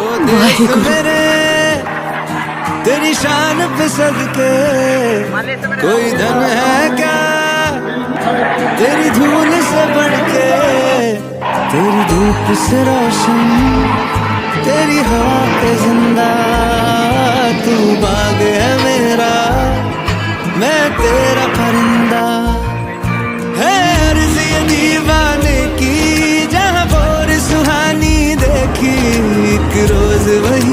वाहिगुरु मेरे तेरी शान पे सदके कोई धन है क्या तेरी धूल से बढ़ के, तेरी धूप से रोशन तेरी हवा पे जिंदा, तू बाग है मेरा मैं तेरा परिंदा। है अर्ज़ ये दीवाने की जहाँ बोर सुहानी देखी, एक रोज वही